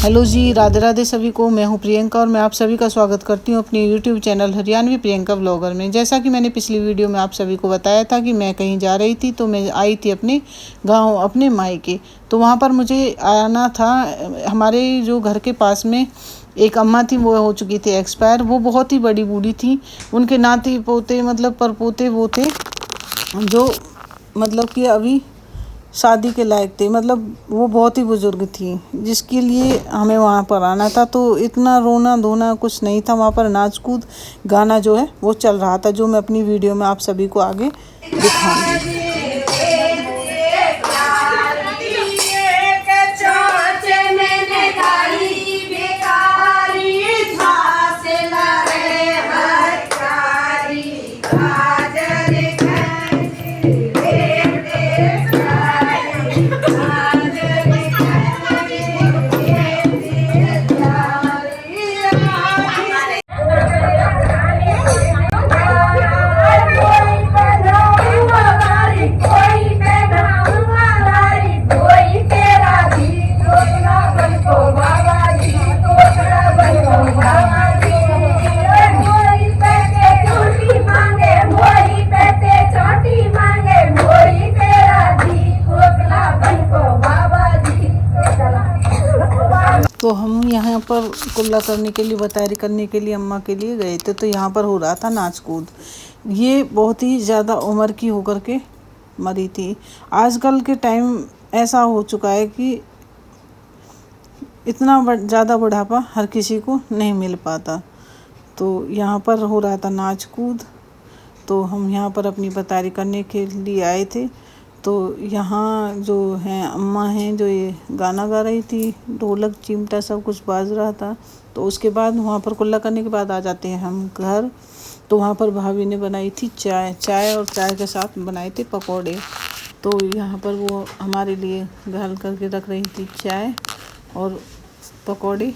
Hello जी, राधे राधे सभी को। मैं हूं प्रियंका और मैं आप सभी का स्वागत करती हूं अपने YouTube channel Haryanvi Priyanka vlogger में। जैसा कि मैंने पिछली वीडियो में आप सभी को बताया था कि मैं कहीं जा रही थी, तो मैं आई थी अपने गांव, अपने मायके। तो वहां पर मुझे आना था। हमारे जो घर के पास में एक अम्मा थी, वो हो चुकी थी एक्सपायर। वो बहुत ही बड़ी बूढ़ी थी। उनके नाती पोते मतलब परपोते वो थे जो मतलब कि अभी शादी के लायक थे। मतलब वो बहुत ही बुजुर्ग थी, जिसके लिए हमें वहाँ पर आना था। तो इतना रोना धोना कुछ नहीं था वहाँ पर। नाच कूद गाना जो है वो चल रहा था, जो मैं अपनी वीडियो में आप सभी को आगे दिखाऊंगी। तो हम यहाँ पर कुल्ला करने के लिए, बतारी करने के लिए अम्मा के लिए गए थे। तो यहाँ पर हो रहा था नाच कूद। ये बहुत ही ज़्यादा उम्र की होकर के मरी थी। आजकल के टाइम ऐसा हो चुका है कि इतना ज़्यादा बुढ़ापा हर किसी को नहीं मिल पाता। तो यहाँ पर हो रहा था नाच कूद। तो हम यहाँ पर अपनी बतारी करने के लिए आए थे। तो यहाँ जो हैं अम्मा हैं, जो ये गाना गा रही थी, ढोलक चिमटा सब कुछ बाज रहा था। तो उसके बाद वहाँ पर कुल्ला करने के बाद आ जाते हैं हम घर। तो वहाँ पर भाभी ने बनाई थी चाय और चाय के साथ बनाए थे पकौड़े। तो यहाँ पर वो हमारे लिए घाल करके रख रही थी चाय और पकौड़े,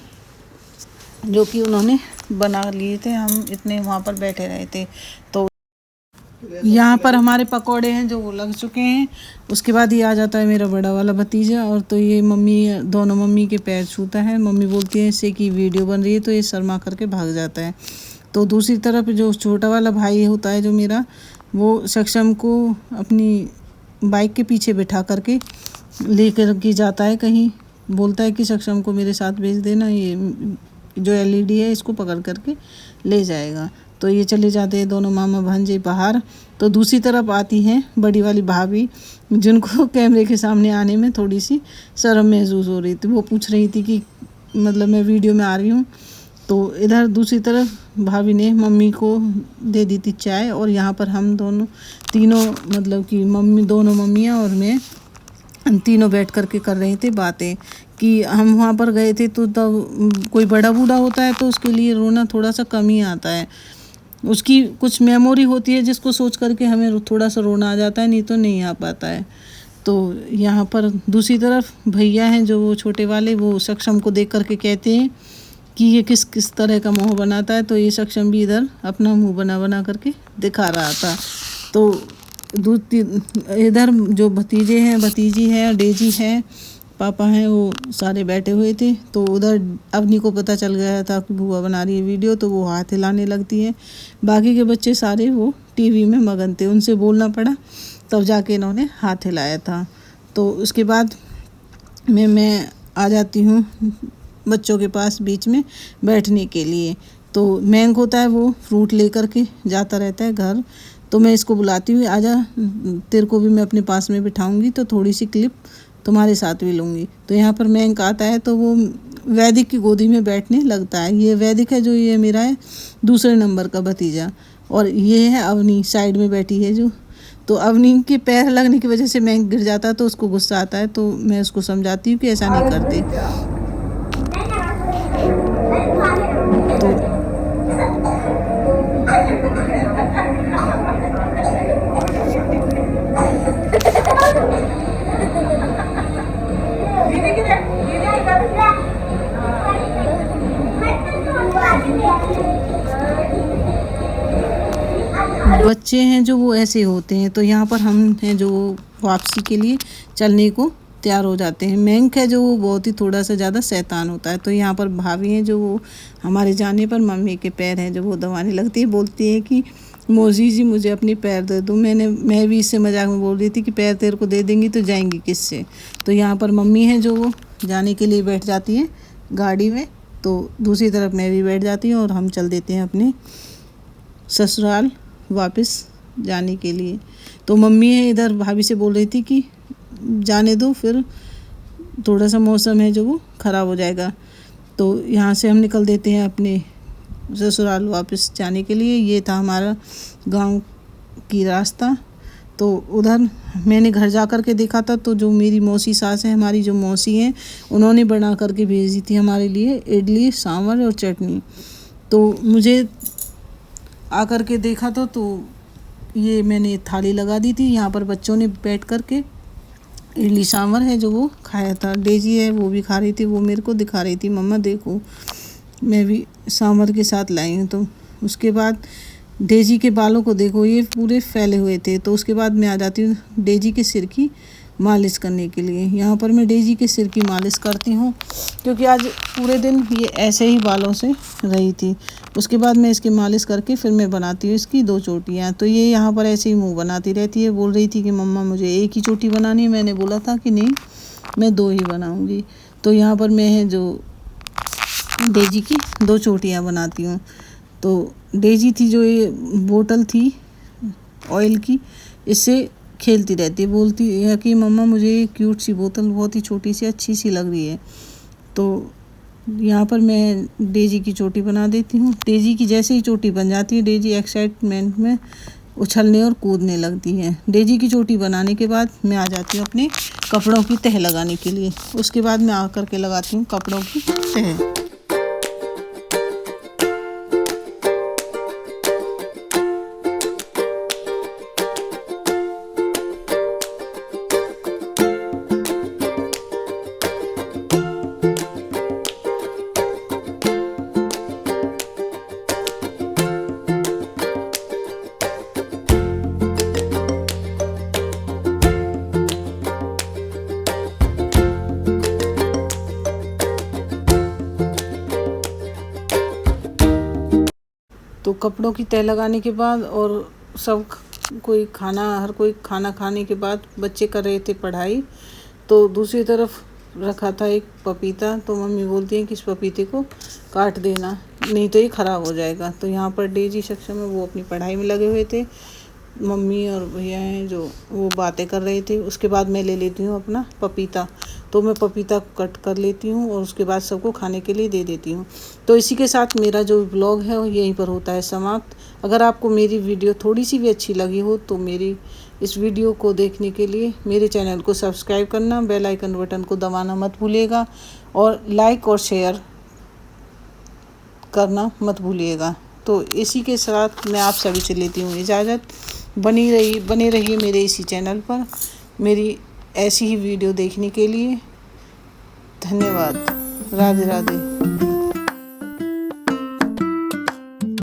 जो कि उन्होंने बना लिए थे। हम इतने वहाँ पर बैठे रहे थे। तो यहाँ पर हमारे पकौड़े हैं जो वो लग चुके हैं। उसके बाद ये आ जाता है मेरा बड़ा वाला भतीजा। और तो ये दोनों मम्मी के पैर छूता है। मम्मी बोलती है इससे कि वीडियो बन रही है, तो ये शर्मा करके भाग जाता है। तो दूसरी तरफ जो छोटा वाला भाई होता है जो मेरा, वो सक्षम को अपनी बाइक के पीछे बिठा करके लेकर के जाता है कहीं। बोलता है कि सक्षम को मेरे साथ भेज देना, ये जो LED है इसको पकड़ करके ले जाएगा। तो ये चले जाते हैं दोनों मामा भांजे बाहर। तो दूसरी तरफ आती हैं बड़ी वाली भाभी, जिनको कैमरे के सामने आने में थोड़ी सी शर्म महसूस हो रही थी। वो पूछ रही थी कि मतलब मैं वीडियो में आ रही हूँ। तो इधर दूसरी तरफ भाभी ने मम्मी को दे दी थी चाय। और यहाँ पर हम तीनों मतलब कि दोनों मम्मियाँ और मैं तीनों बैठ करके कर रहे थे बातें। कि हम वहाँ पर गए थे तो तब कोई बड़ा बूढ़ा होता है तो उसके लिए रोना थोड़ा सा कम ही आता है। उसकी कुछ मेमोरी होती है जिसको सोच करके हमें थोड़ा सा रोना आ जाता है, नहीं तो नहीं आ पाता है। तो यहाँ पर दूसरी तरफ भैया हैं जो वो छोटे वाले, वो सक्षम को देख करके कहते हैं कि ये किस किस तरह का मुँह बनाता है। तो ये सक्षम भी इधर अपना मुँह बना करके दिखा रहा था। तो इधर जो भतीजे हैं, भतीजी है, डेजी है, पापा हैं, वो सारे बैठे हुए थे। तो उधर अवनी को पता चल गया था कि बुआ बना रही है वीडियो, तो वो हाथ हिलाने लगती है। बाकी के बच्चे सारे वो टीवी में मगन थे। उनसे बोलना पड़ा तब जाके इन्होंने हाथ हिलाया था। तो उसके बाद मैं आ जाती हूँ बच्चों के पास बीच में बैठने के लिए। तो मैंग होता है, वो फ्रूट लेकर के जाता रहता है घर। तो मैं इसको बुलाती हुई, आजा तेरे को भी मैं अपने पास में बिठाऊंगी, तो थोड़ी सी क्लिप तुम्हारे साथ भी लूँगी। तो यहाँ पर मैंग आता है तो वो वैदिक की गोदी में बैठने लगता है। ये वैदिक है जो ये मेरा है दूसरे नंबर का भतीजा। और ये है अवनी साइड में बैठी है जो। तो अवनी के पैर लगने की वजह से मैंग गिर जाता है, तो उसको गुस्सा आता है। तो मैं उसको समझाती हूँ कि ऐसा नहीं करते। बच्चे हैं जो वो ऐसे होते हैं। तो यहाँ पर हम हैं जो वापसी के लिए चलने को तैयार हो जाते हैं। मेंक है जो वो बहुत ही थोड़ा सा ज़्यादा शैतान होता है। तो यहाँ पर भाभी हैं जो वो हमारे जाने पर मम्मी के पैर हैं जो वो दबाने लगती है, बोलती है कि मौसी जी मुझे अपनी पैर दे दो। मैं भी इससे मजाक में बोल रही थी कि पैर तेरे को दे देंगी तो जाएंगी किससे। तो यहाँ पर मम्मी हैं जो वो जाने के लिए बैठ जाती हैं गाड़ी में, तो दूसरी तरफ मैं भी बैठ जाती हूँ और हम चल देते हैं अपने ससुराल वापस जाने के लिए। तो मम्मी है इधर भाभी से बोल रही थी कि जाने दो, फिर थोड़ा सा मौसम है जो वो ख़राब हो जाएगा। तो यहाँ से हम निकल देते हैं अपने ससुराल वापस जाने के लिए। ये था हमारा गांव की रास्ता। तो उधर मैंने घर जा कर के देखा था, तो जो मेरी मौसी सास है, हमारी जो मौसी हैं, उन्होंने बना करके भेज दी थी हमारे लिए इडली सांभर और चटनी। तो मुझे आकर के देखा तो ये मैंने थाली लगा दी थी। यहाँ पर बच्चों ने बैठ कर के इडली सांभर है जो वो खाया था। डेजी है वो भी खा रही थी, वो मेरे को दिखा रही थी मम्मा देखो मैं भी सांभर के साथ लाई हूँ। तो उसके बाद डेजी के बालों को देखो, ये पूरे फैले हुए थे। तो उसके बाद मैं आ जाती हूँ डेजी के सिर की मालिश करने के लिए। यहाँ पर मैं डेजी के सिर की मालिश करती हूँ क्योंकि आज पूरे दिन ये ऐसे ही बालों से रही थी। उसके बाद मैं इसकी मालिश करके फिर मैं बनाती हूँ इसकी 2 चोटियाँ। तो ये यहाँ पर ऐसे ही मुंह बनाती रहती है, बोल रही थी कि मम्मा मुझे एक ही चोटी बनानी है। मैंने बोला था कि नहीं मैं 2 ही बनाऊँगी। तो यहाँ पर मैं है जो डेजी की 2 चोटियाँ बनाती हूँ। तो डेजी थी जो ये बोतल थी ऑयल की, इससे खेलती रहती है, बोलती है कि मम्मा मुझे ये क्यूट सी बोतल बहुत ही छोटी सी अच्छी सी लग रही है। तो यहाँ पर मैं डेजी की चोटी बना देती हूँ। डेजी की जैसे ही चोटी बन जाती है, डेजी एक्साइटमेंट में उछलने और कूदने लगती है। डेजी की चोटी बनाने के बाद मैं आ जाती हूँ अपने कपड़ों की तह लगाने के लिए। उसके बाद मैं आकर के लगाती हूँ कपड़ों की तह। तो कपड़ों की तह लगाने के बाद और सब हर कोई खाना खाने के बाद बच्चे कर रहे थे पढ़ाई। तो दूसरी तरफ रखा था एक पपीता। तो मम्मी बोलती हैं कि इस पपीते को काट देना, नहीं तो ये ख़राब हो जाएगा। तो यहाँ पर डेजी सेक्शन में वो अपनी पढ़ाई में लगे हुए थे, मम्मी और भैया हैं जो वो बातें कर रहे थे। उसके बाद मैं ले लेती हूँ अपना पपीता। तो मैं पपीता कट कर लेती हूँ और उसके बाद सबको खाने के लिए दे देती हूँ। तो इसी के साथ मेरा जो ब्लॉग है वो यहीं पर होता है समाप्त। अगर आपको मेरी वीडियो थोड़ी सी भी अच्छी लगी हो तो मेरी इस वीडियो को देखने के लिए मेरे चैनल को सब्सक्राइब करना, बेल आइकन बटन को दबाना मत भूलिएगा और लाइक और शेयर करना मत भूलिएगा। तो इसी के साथ मैं आप सभी से लेती हूँ इजाज़त। बने रहिए मेरे इसी चैनल पर मेरी ऐसी ही वीडियो देखने के लिए। धन्यवाद। राधे राधे।